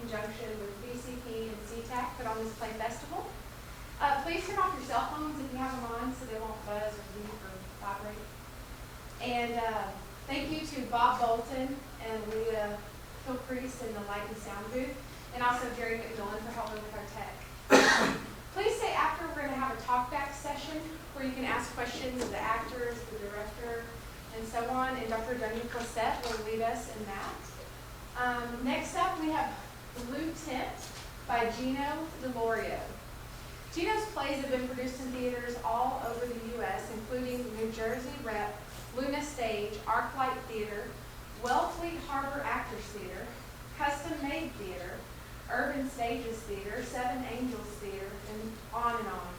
conjunction with VCP and CTAC, put on this play festival. Please turn off your cell phones if you have them on so they won't buzz or beep or vibrate. And thank you to Bob Bolton and Leah Hilcrease in the light and sound booth, and also Jerry McMillan for helping with our tech. Please stay after. We're going to have a talk-back session where you can ask questions of the actors, the director, and so on, and Dr. Duncan Cosette will lead us in that. Next up, we have Blue Tent by Gino DeLorio. Gino's plays have been produced in theaters all over the U.S., including New Jersey Rep, Luna Stage, ArcLight Theater, Wellfleet Harbor Actors Theater, Custom Made Theater, Urban Stages Theater, Seven Angels Theater, and on and on.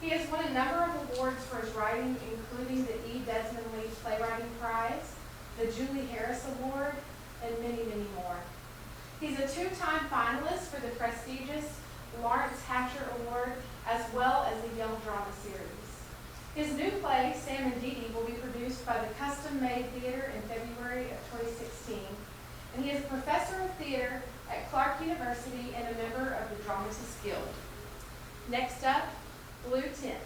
He has won a number of awards for his writing, including the E. Desmond Lee Playwriting Prize, the Julie Harris Award, and many, many more. He's a two-time finalist for the prestigious Lawrence Hatcher Award, as well as the Young Drama Series. His new play, Sam and Dee Dee, will be produced by the Custom Made Theater in February of 2016, and he is a professor of theater at Clark University and a member of the Dramatists Guild. Next up, Blue Tent.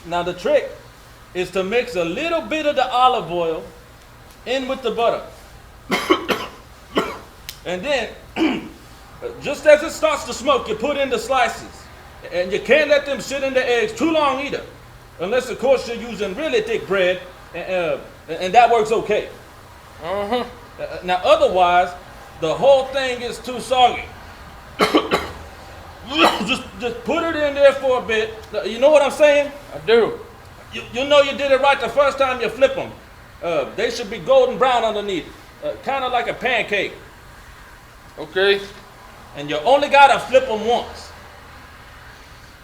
Now the trick is to mix a little bit of the olive oil in with the butter. And then, just as it starts to smoke, you put in the slices. And you can't let them sit in the eggs too long either. Unless, of course, you're using really thick bread, and that works okay. Now otherwise, the whole thing is too soggy. Just put it in there for a bit. You know what I'm saying? I do. You know you did it right the first time you flip them. They should be golden brown underneath, kind of like a pancake. Okay. And you only gotta flip them once.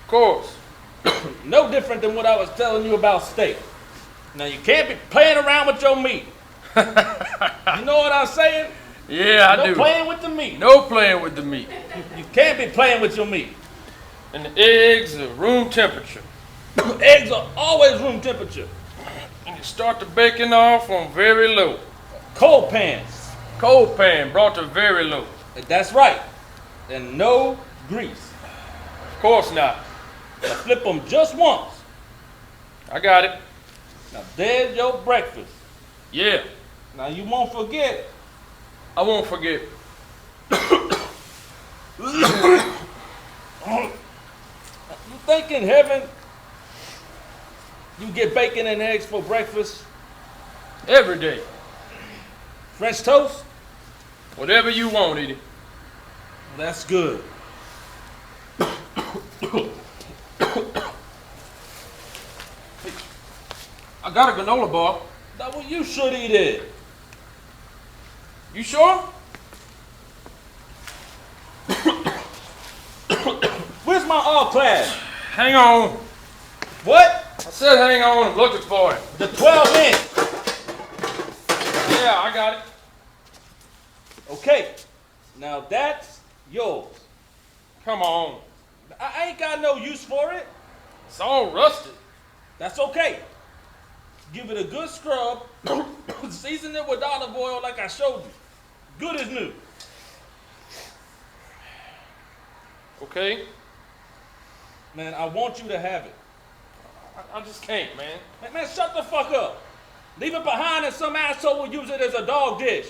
Of course. No different than what I was telling you about steak. Now you can't be playing around with your meat. You know what I'm saying? Yeah, I do. No playing with the meat. No playing with the meat. You can't be playing with your meat. And the eggs are room temperature. Eggs are always room temperature. And you start the baking off on very low. Cold pans. Cold pan brought to very low. That's right. And no grease. Of course not. Now flip them just once. I got it. Now there's your breakfast. Yeah. Now you won't forget. I won't forget. You think in heaven you get bacon and eggs for breakfast? Every day. French toast? Whatever you want, Edie. That's good. I got a granola bar. Now, well, you should eat it. You sure? Where's my all class? Hang on. What? I said hang on. I'm looking for it. The 12-inch. Yeah, I got it. Okay. Now that's yours. Come on. I ain't got no use for it. It's all rusted. That's okay. Give it a good scrub. Season it with olive oil like I showed you. Good as new. Okay? Man, I want you to have it. I just can't, man. Man, shut the fuck up. Leave it behind and some asshole will use it as a dog dish.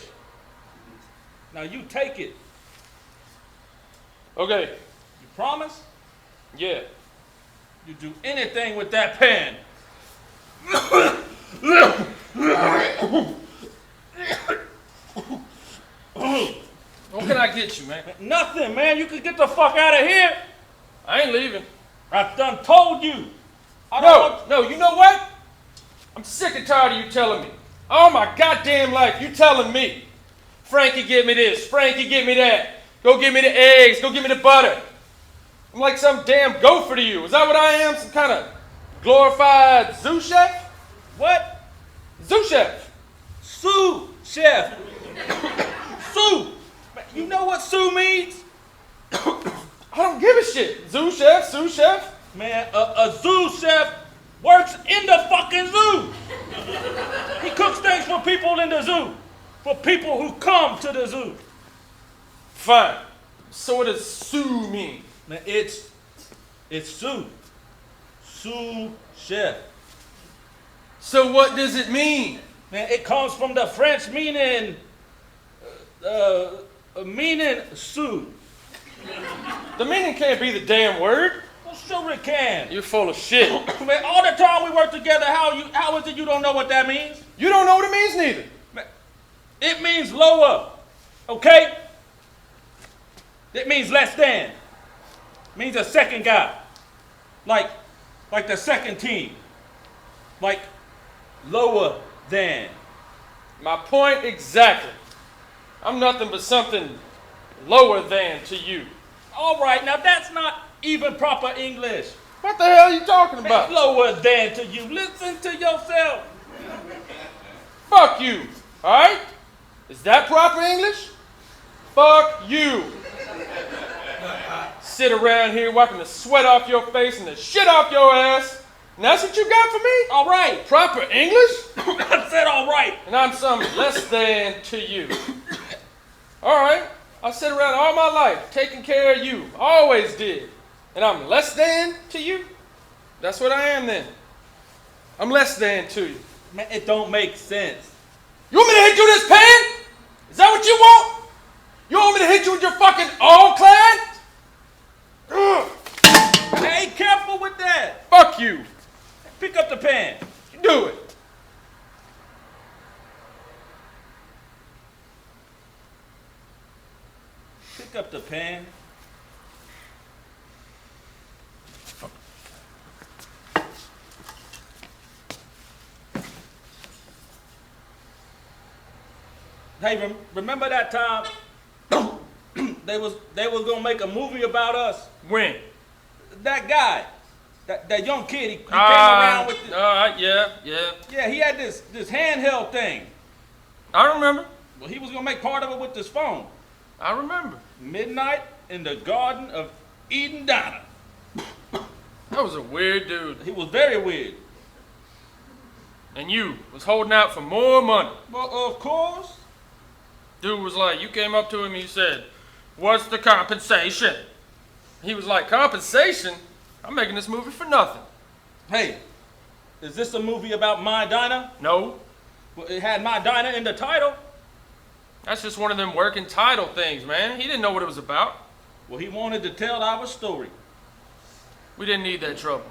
Now you take it. Okay. You promise? Yeah. You do anything with that pen. What can I get you, man? Nothing, man. You can get the fuck out of here. I ain't leaving. I've done told you. I don't want... No, you know what? I'm sick and tired of you telling me. All my goddamn life, you telling me. Frankie, give me this. Frankie, give me that. Go give me the eggs. Go give me the butter. I'm like some damn gopher to you. Is that what I am? Some kind of glorified zoo chef? What? Zoo chef. Sous chef. Sous. You know what sous means? I don't give a shit. Zoo chef, sous chef. Man, a zoo chef works in the fucking zoo. He cooks things for people in the zoo. For people who come to the zoo. Fine. So what does sous mean? Man, it's sous. Sous chef. So what does it mean? Man, it comes from the French meaning sous. The meaning can't be the damn word. Well, sure it can. You're full of shit. Man, all the time we work together, how is it you don't know what that means? You don't know what it means neither. Man, it means lower, okay? It means less than. It means a second guy. Like the second team. Like lower than. My point exactly. I'm nothing but something lower than to you. All right, now that's not even proper English. What the hell are you talking Man, about? lower than to you. Listen to yourself. Fuck you. All right? Is that proper English? Fuck you. Sit around here wiping the sweat off your face and the shit off your ass. And that's what you got for me? All right. Proper English? I said all right. And I'm some less than to you. All right. I sit around all my life taking care of you. Always did. And I'm less than to you? That's what I am then. I'm less than to you. Man, it don't make sense. You want me to hit you with this pen? Is that what you want? You want me to hit you with your fucking all-clad? Hey, careful with that. Fuck you. Pick up the pen. You do it. Pick up the pen. Hey, remember that time they was gonna make a movie about us? When? That guy, that young kid, he came around with yeah. he had this handheld thing. I remember. Well, he was gonna make part of it with this phone. I remember. Midnight in the Garden of Eden Diner. That was a weird dude. He was very weird. And you was holding out for more money. Well, of course. Dude was like, you came up to him and you said, what's the compensation? He was like, compensation? I'm making this movie for nothing. Hey, is this a movie about my diner? No. Well, it had my diner in the title. That's just one of them working title things, man. He didn't know what it was about. Well, he wanted to tell our story. We didn't need that trouble.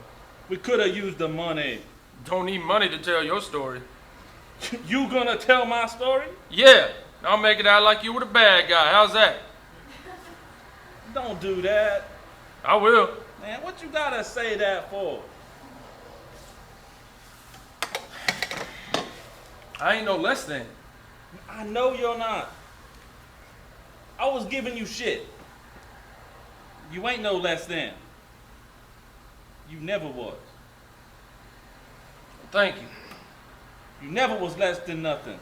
We could have used the money. Don't need money to tell your story. You gonna tell my story? Yeah, I'll make it out like you were the bad guy. How's that? Don't do that. I will. Man, what you gotta say that for? I ain't no less than. I know you're not. I was giving you shit. You ain't no less than. You never was. Thank you. You never was less than nothing.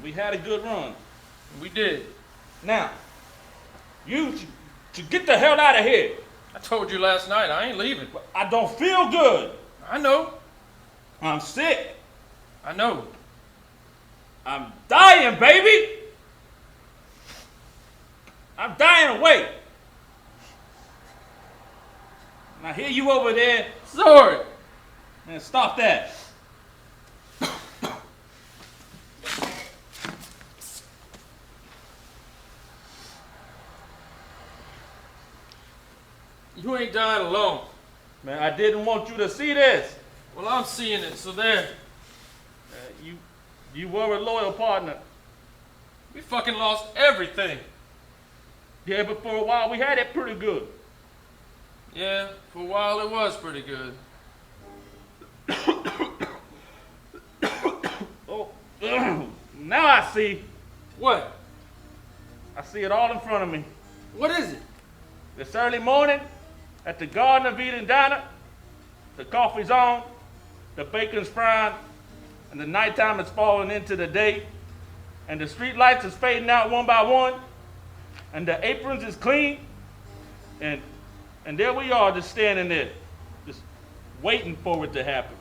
We had a good run. We did. Now, you should get the hell out of here. I told you last night I ain't leaving. I don't feel good. I know. I'm sick. I know. I'm dying, baby. I'm dying away. And I hear you over there. Sorry. Man, stop that. You ain't dying alone. Man, I didn't want you to see this. Well, I'm seeing it, so there. You were a loyal partner. We fucking lost everything. Yeah, but for a while we had it pretty good. Yeah, for a while it was pretty good. Oh, now I see. What? I see it all in front of me. What is it? This early morning at the Garden of Eden Diner, the coffee's on, the bacon's frying, and the nighttime is falling into the day, and the street lights is fading out one by one, and the aprons is clean, and there we are just standing there, just waiting for it to happen.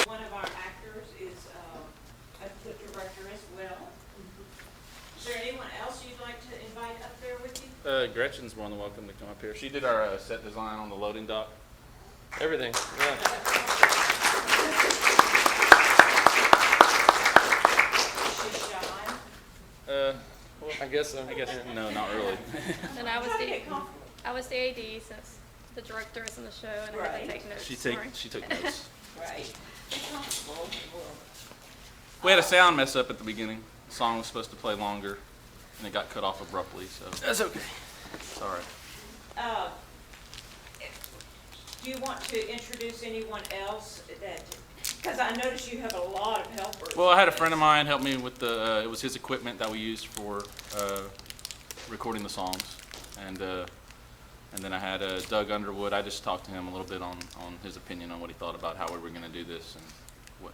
One of our actors is the director as well. Is there anyone else you'd like to invite up there with you? Gretchen's more than welcome to come up here. She did our set design on the loading dock. Everything. Yeah. Is she shy? Well, I guess so. I guess no, not really. And I was Try to the get comfortable. AD since the director is in the show and I had Right. to take notes. She Sorry. took notes. Right. Get comfortable. We'll- We had a sound mess up at the beginning. The song was supposed to play longer, and it got cut off abruptly. So That's okay. it's all right. Uh, Do you want to introduce anyone else that, because I noticed you have a lot of helpers. Well, I had a friend of mine help me with the. It was his equipment that we used for recording the songs, and then I had Doug Underwood. I just talked to him a little bit on his opinion on what he thought about how we were going to do this and what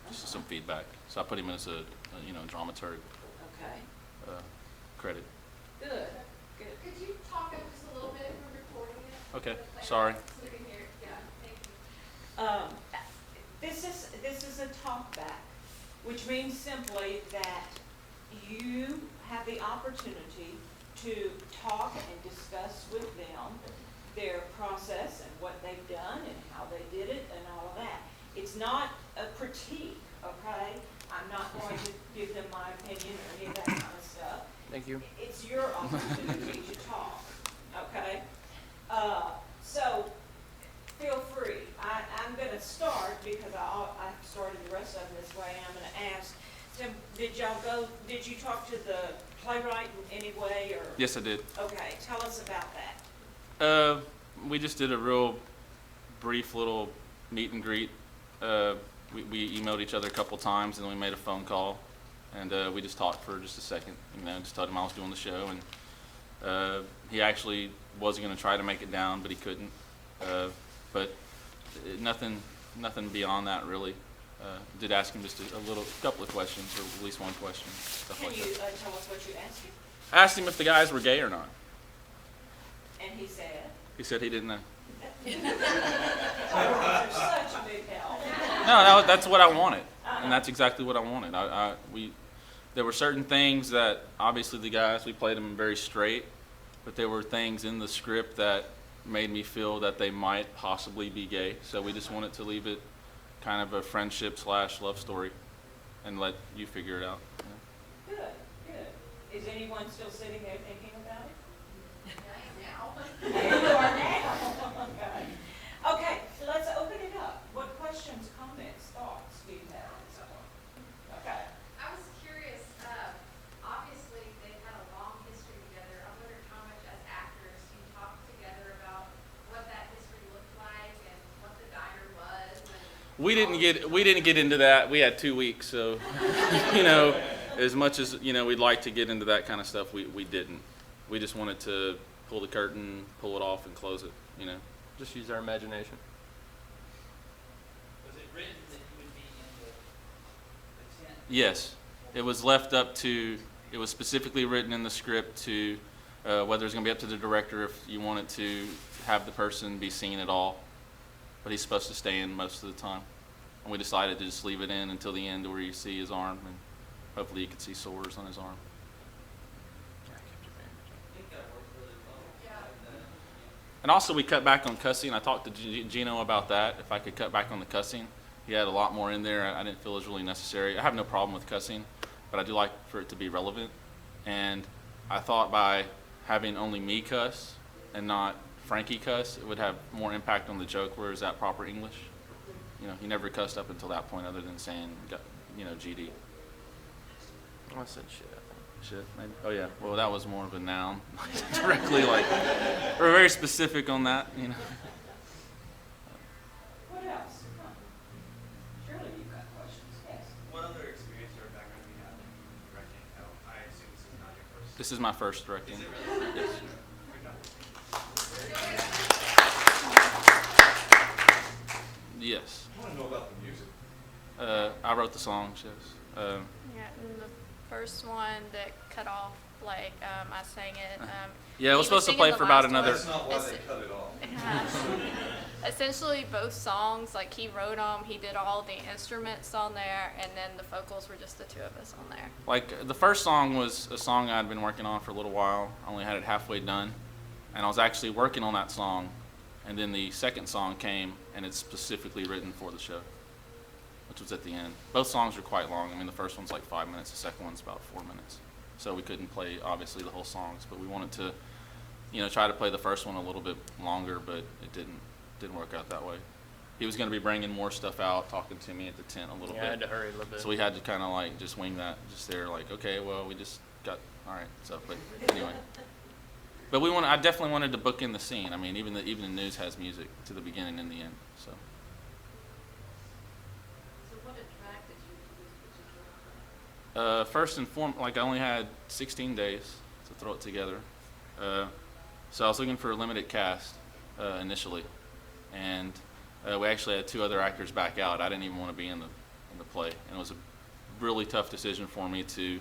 just some feedback. So I put him in as a dramaturg Okay, credit. good, good. Could you talk up just a little bit? We're recording it. Okay, Like, sorry. So we can hear it. Yeah, thank you. This is a talk back, which means simply that you have the opportunity to talk and discuss with them their process and what they've done and how they did it and all of that. It's not a critique, okay? I'm not going to give them my opinion or any of that kind of stuff. Thank you. It's your opportunity to talk, okay? So feel free. I'm going to start because I've started the rest of them this way. And I'm going to ask, did you talk to the playwright in any way or? Yes, I did. Okay, tell us about that. We just did a real brief little meet and greet. We emailed each other a couple times, and then we made a phone call, and we just talked for just a second. Just told him I was doing the show, and he actually was going to try to make it down, but he couldn't. But nothing beyond that really. Did ask him just a couple of questions, or at least one question, stuff Can like you that. tell us what you asked him? I asked him if the guys were gay or not. And he said? He said he didn't know. Oh, you're such a big help. No, that's what I wanted, and that's exactly what I wanted. There were certain things that obviously the guys, we played them very straight, but there were things in the script that made me feel that they might possibly be gay. So we just wanted to leave it kind of a friendship / love story and let you figure it out. Good, good. Is anyone still sitting there thinking about it? There you are now. Okay, let's open it up. What questions, comments, thoughts do you have? Okay. I was curious, obviously they've had a long history together. I wondered how much as actors you talked together about what that history looked like and what the diner was. We didn't get into that. We had 2 weeks, so you know, as much as we'd like to get into that kind of stuff, we didn't. We just wanted to pull the curtain, pull it off, and close it. Just use our imagination. Was it written that you would be in the tent? Yes, it was left up to. It was specifically written in the script to whether it's going to be up to the director if you wanted to have the person be seen at all, but he's supposed to stay in most of the time. And we decided to just leave it in until the end where you see his arm, and hopefully you could see sores on his arm. I think that worked really well. And also we cut back on cussing. I talked to Gino about that, if I could cut back on the cussing. He had a lot more in there I didn't feel was really necessary. I have no problem with cussing, but I do like for it to be relevant. And I thought by having only me cuss and not Frankie cuss, it would have more impact on the joke, where is that proper English? He never cussed up until that point other than saying, GD. I said shit. Shit, maybe. Oh yeah. Well, that was more of a noun, directly we're very specific on that. What else? Come on. Surely you've got questions. Yes. What other experience or background do you have in directing? I assume this is not your first. This is my first directing. Is it really? Yes. Good job. Yes. I want to know about the music. I wrote the songs. Yes. Yeah, and the first one that cut off, I sang it. Yeah, it was he supposed to singing play the for about last another. That's not why It's- they cut it off. Essentially, both songs, he wrote them, he did all the instruments on there, and then the vocals were just the two of us on there. The first song was a song I'd been working on for a little while. I only had it halfway done, and I was actually working on that song, and then the second song came, and it's specifically written for the show, which was at the end. Both songs are quite long. I mean, the first one's like 5 minutes, the second one's about 4 minutes. So we couldn't play, obviously, the whole songs, but we wanted to, try to play the first one a little bit longer, but it didn't work out that way. He was going to be bringing more stuff out, talking to me at the tent a little Yeah, I had bit. to hurry a little bit. So we had to kind of just wing that, just there, okay, well, we just got, all right, so, but anyway. But I definitely wanted to book in the scene. I mean, even the news has music to the beginning and the end, so. So what attracted you to this particular play? First and foremost, I only had 16 days to throw it together. So I was looking for a limited cast initially, and we actually had 2 other actors back out. I didn't even want to be in the play, and it was a really tough decision for me to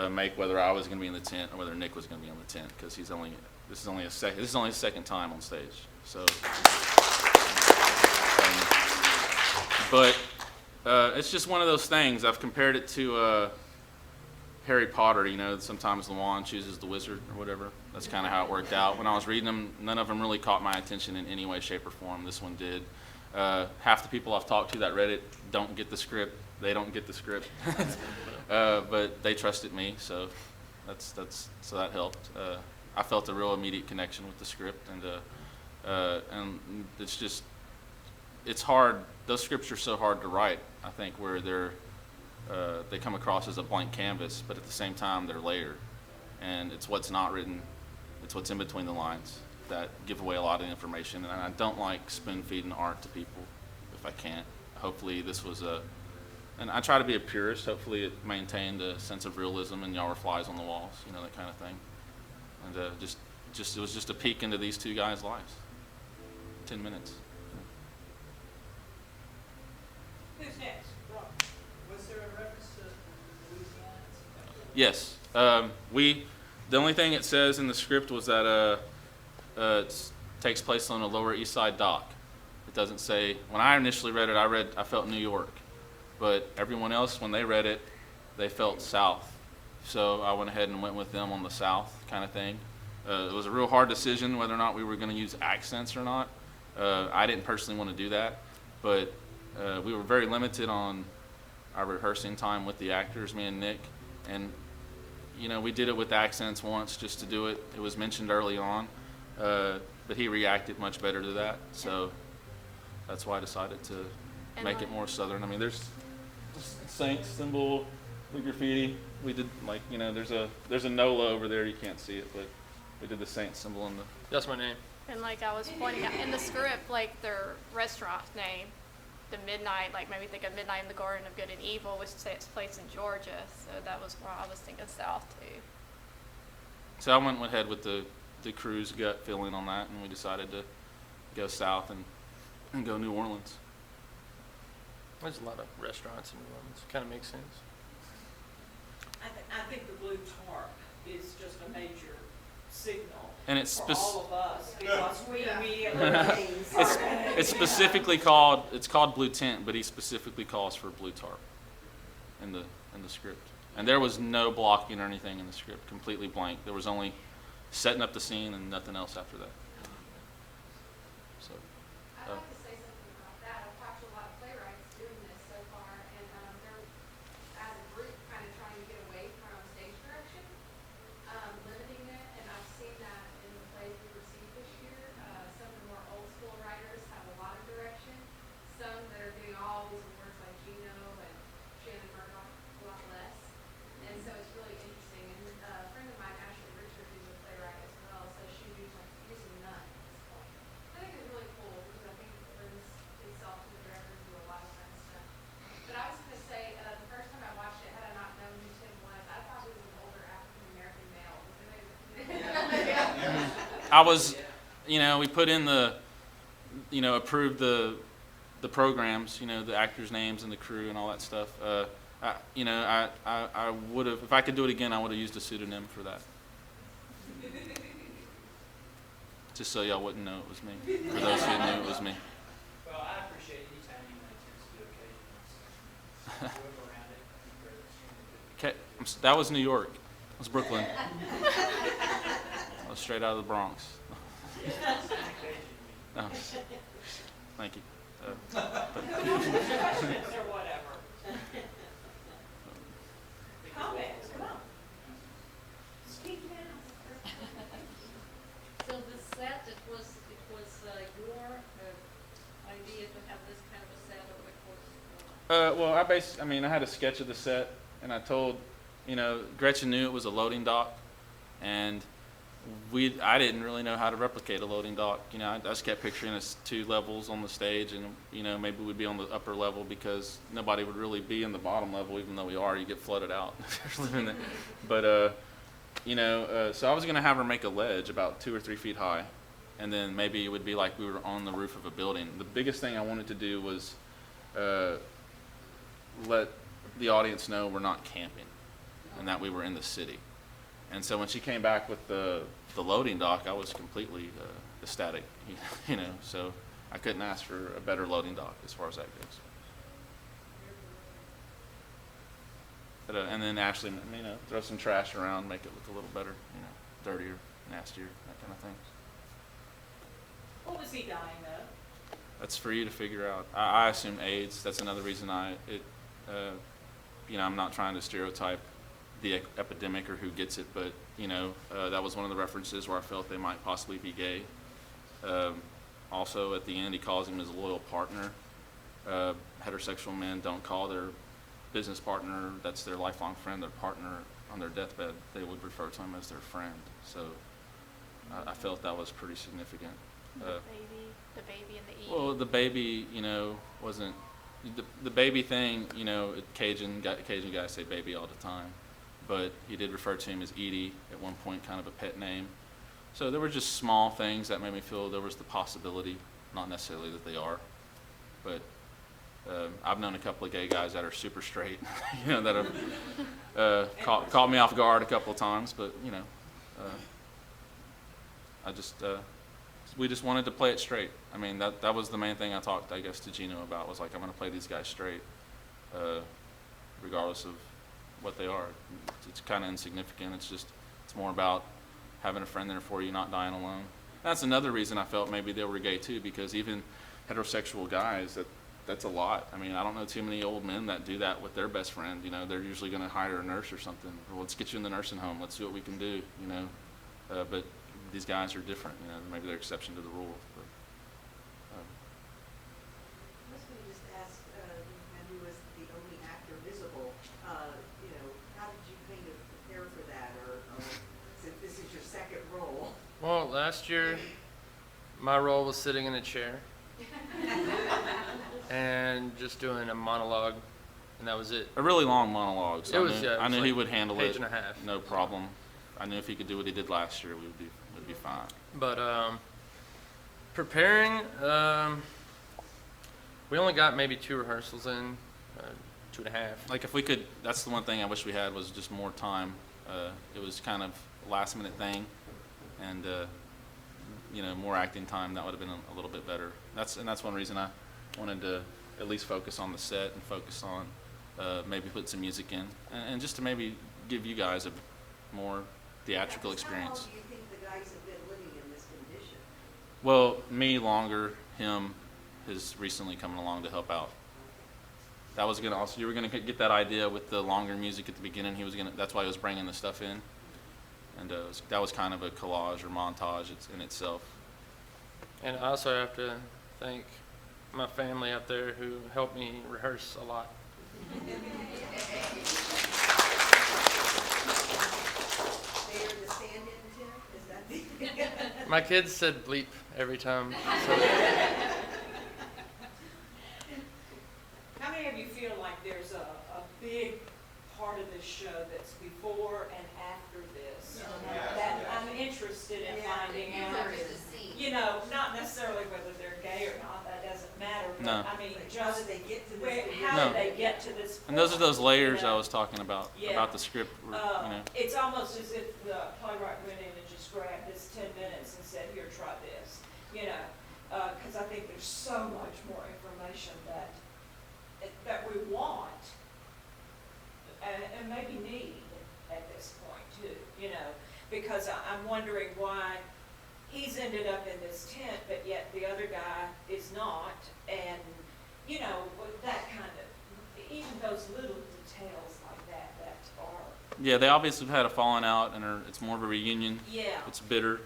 make whether I was going to be in the tent or whether Nick was going to be on the tent, because this is only his second time on stage. So, but it's just one of those things. I've compared it to Harry Potter. Sometimes the wand chooses the wizard or whatever. That's kind of how it worked out. When I was reading them, none of them really caught my attention in any way, shape, or form. This one did. Half the people I've talked to that read it don't get the script. They don't get the script, but they trusted me, so so that helped. I felt a real immediate connection with the script, and it's hard. Those scripts are so hard to write, I think, where they come across as a blank canvas, but at the same time they're layered, and it's what's not written, it's what's in between the lines that give away a lot of information. And I don't like spoon feeding art to people if I can't. Hopefully this was and I try to be a purist. Hopefully it maintained a sense of realism and y'all were flies on the walls, that kind of thing. And it was just a peek into these 2 guys' lives. 10 minutes. Who's next? Rob. Was there a reference to Louisiana? Yes. The only thing it says in the script was that it takes place on a Lower East Side dock. It doesn't say. When I initially read it, I felt New York, but everyone else, when they read it, they felt South. So I went ahead and went with them on the South kind of thing, It was a real hard decision whether or not we were going to use accents or not. I didn't personally want to do that, but we were very limited on our rehearsing time with the actors, me and Nick, and we did it with accents once just to do it. It was mentioned early on, but he reacted much better to that, so that's why I decided to make it more Southern. I mean, there's Saints symbol, the graffiti. We did there's a NOLA over there. You can't see it, but we did the Saints symbol in the. That's my name. And like I was pointing out in the script, like their restaurant name, the Midnight, like maybe think of Midnight in the Garden of Good and Evil, which takes place in Georgia. So that was why I was thinking South too. So I went ahead with the crew's gut feeling on that, and we decided to go south and go New Orleans. There's a lot of restaurants in New Orleans. Kind of makes sense. I think the blue tarp is just a major signal And it's for all of us, because we immediately it's specifically called blue tent, but he specifically calls for blue tarp in the script. And there was no blocking or anything in the script, completely blank. There was only setting up the scene and nothing else after that. So. I'd like to say something about that. I've talked to a lot of playwrights doing this so far, and they're, as a group, kind of trying to get away from stage direction, limiting it, and I've seen that in the plays we've received this year. Some of the more old school writers have a lot of direction. Some that are getting all these awards like Gino and Shannon Murdoch, a lot less. And so it's really interesting. And a friend of mine, Ashley Richard, who's a playwright as well, says she's using none at this point. I think it's really cool because I think it lends itself to the director to do a lot of fun stuff. But I was going to say, the first time I watched it, had I not known who Tim was, I thought he was an older African-American male. I was, we put in approved the programs, the actors' names and the crew and all that stuff. I would have, if I could do it again, I would have used a pseudonym for that. Just so y'all wouldn't know it was me, for those who knew it was me. Well, I appreciate any time you make attempts to do occasional. Work around it. You're extremely good. Okay, that was New York. That was Brooklyn. I was straight out of the Bronx. No. Thank you. questions or whatever. Comments, come on. Speak now. So the set, it was your idea to have this kind of a set over the course of I had a sketch of the set, and I told, Gretchen knew it was a loading dock, and I didn't really know how to replicate a loading dock. I just kept picturing us 2 levels on the stage, and maybe we'd be on the upper level because nobody would really be in the bottom level, even though we are. You get flooded out. But so I was gonna have her make a ledge about 2 or 3 feet high, and then maybe it would be like we were on the roof of a building. The biggest thing I wanted to do was let the audience know we're not camping, and that we were in the city. And so when she came back with the loading dock, I was completely ecstatic, so I couldn't ask for a better loading dock as far as that goes. But, and then Ashley, throw some trash around, make it look a little better, dirtier, nastier, that kind of thing. What was he dying of? That's for you to figure out. I assume AIDS. That's another reason I'm not trying to stereotype the epidemic or who gets it, but that was one of the references where I felt they might possibly be gay. Also, at the end, he calls him his loyal partner. Heterosexual men don't call their business partner, that's their lifelong friend, their partner on their deathbed. They would refer to him as their friend. So I felt that was pretty significant. The baby and the E. Well, the baby, wasn't the baby thing. Cajun guys say baby all the time. But he did refer to him as Edie at one point, kind of a pet name. So there were just small things that made me feel there was the possibility, not necessarily that they are, but I've known a couple of gay guys that are super straight, that have caught me off guard a couple of times, but we just wanted to play it straight. That was the main thing I talked, I guess, to Gino about, was like, I'm going to play these guys straight, regardless of what they are. It's kind of insignificant. It's more about having a friend there for you, not dying alone. That's another reason I felt maybe they were gay too, because even heterosexual guys, that's a lot. I mean, I don't know too many old men that do that with their best friend. You know, they're usually going to hire a nurse or something. Well, let's get you in the nursing home. Let's see what we can do. You know, but these guys are different. You know, maybe they're exception to the rule. But, I was going to just ask, and who was the only actor visible, you know, how did you kind of prepare for that, or since this is your second role? Well, last year, my role was sitting in a chair and just doing a monologue, and that was it. a really long monologue. So It was, yeah, it I was knew like he would handle page it. and a half. No problem. I knew if he could do what he did last year, we'd be fine. But preparing, we only got maybe 2 rehearsals in, 2.5. Like if we could, that's the one thing I wish we had was just more time. It was kind of a last minute thing, and you know, more acting time, that would have been a little bit better. That's one reason I wanted to at least focus on the set and focus on maybe put some music in, and just to maybe give you guys a more theatrical experience. How long do you think the guys have been living in this condition? Well, me longer, him is recently coming along to help out. That was gonna also, you were gonna get that idea with the longer music at the beginning. That's why he was bringing the stuff in, and that was kind of a collage or montage in itself. And I also have to thank my family out there who helped me rehearse a lot. They are the stand-in, Tim? Is that the? My kids said bleep every time. So How many of you feel like there's a big part of this show that's before and after this? That I'm interested in finding out. You know, not necessarily whether they're gay or not, that doesn't matter, but No. I mean, How just did they get to this? where, condition? how No. did they get to this point? And those are those layers you know? I was talking about the script. You know. It's almost as if the playwright went in and just grabbed this 10 minutes and said, here, try this, you know, because I think there's so much more information that we want and maybe need at this point too, you know, because I'm wondering why he's ended up in this tent, but yet the other guy is not, and, you know, that kind of, even those little details like that are, Yeah, they obviously had a falling out, and it's more of a reunion. yeah. It's bitter,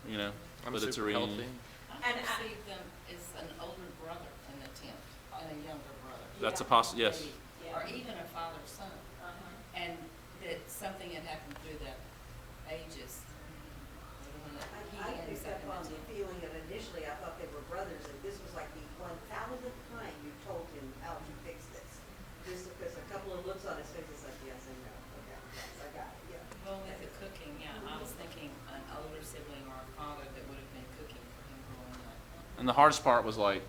you know, I'm but it's a super reunion. healthy. I And I- perceive them as an older brother in the tent and a younger brother. That's a yes. Yeah. Or even a father-son. Uh-huh. And that something had happened through the ages. I picked up on the feeling of initially I thought they were brothers, and this was like the 1,000th time you told him how to fix this. Just because a couple of looks on his face, it's like, yes, I know, okay, yes, I got it, yeah. Well, with the cooking, yeah, I was thinking an older sibling or a father that would have been cooking for him growing up. And the hardest part was like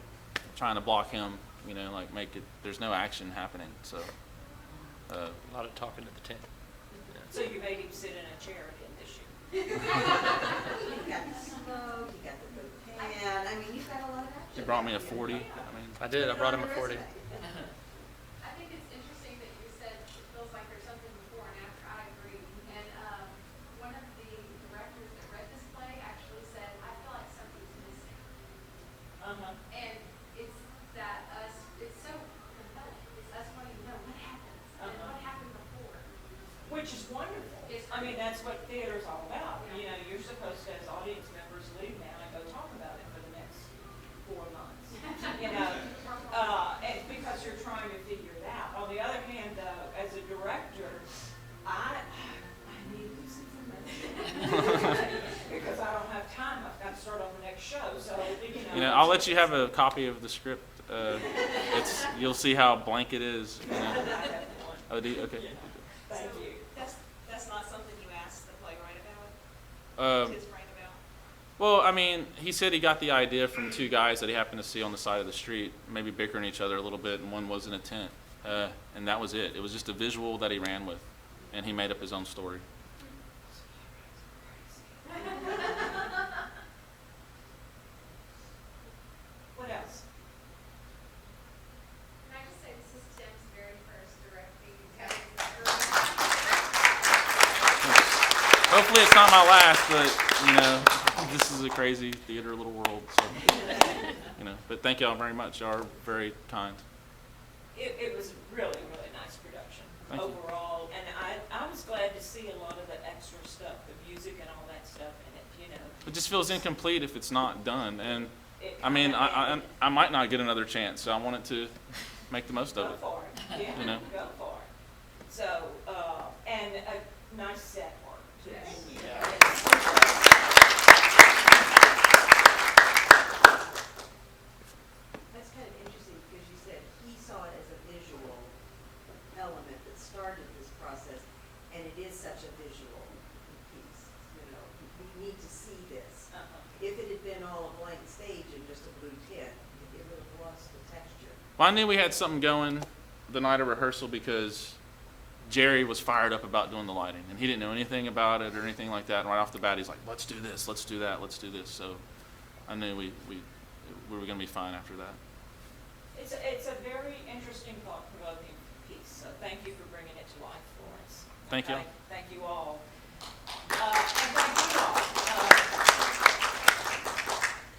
trying to block him, you know, like make it. There's no action happening, so. A lot of talking at the tent. So you made him sit in a chair again this year. You got the smoke, you got the good pan, I mean, you've got a lot of action. He brought me a 40. I mean, I did. I brought him a 40. I think it's interesting that you said it feels like there's something before and after. I agree. And one of the directors that read this play actually said, I feel like something's missing. Uh-huh. And it's that it's so compelling. It's us wanting to know what happens and what happened before. Which is wonderful. I mean, that's what theater's all about. You know, you're supposed to, as audience members, leave now and go talk about it for the next 4 months. You know, and because you're trying to figure it out. On the other hand, though, as a director, I need this information. Because I don't have time. I've got to start on the next show, so, you know, I'll let you have a copy of the script. You'll see how blank it is. You know. Oh, do you? Okay. Thank you. That's not something you asked the playwright about? His brain about? Well, I mean, he said he got the idea from 2 guys that he happened to see on the side of the street, maybe bickering each other a little bit, and one was in a tent. And that was it. It was just a visual that he ran with, and he made up his own story. What else? Can I just say this is Tim's very first directing. hopefully it's not my last, but, you know, this is a crazy theater little world, so, you know, but thank y'all very much. Y'all are very kind. It was really, really nice production Thank you. overall, and I was glad to see a lot of the extra stuff, the music and all that stuff in it, you know. It just feels incomplete if it's not done, and, It I mean, kinda- I might not get another chance, so I wanted to make the most of Go it. for it, yeah, You know. go for it. So, and a nice set work too. That's kind of interesting because you said he saw it as a visual element that started this process, and it is such a visual piece, you know, we need to see this. If it had been all a blank stage and just a blue tint, it would have lost the texture. Well, I knew we had something going the night of rehearsal because Jerry was fired up about doing the lighting, and he didn't know anything about it or anything like that. And right off the bat, he's like, "Let's do this, let's do that, let's do this." So I knew we were going to be fine after that. It's a very interesting, thought-provoking piece, so thank you for bringing it to life for us. Thank you. Thank you all.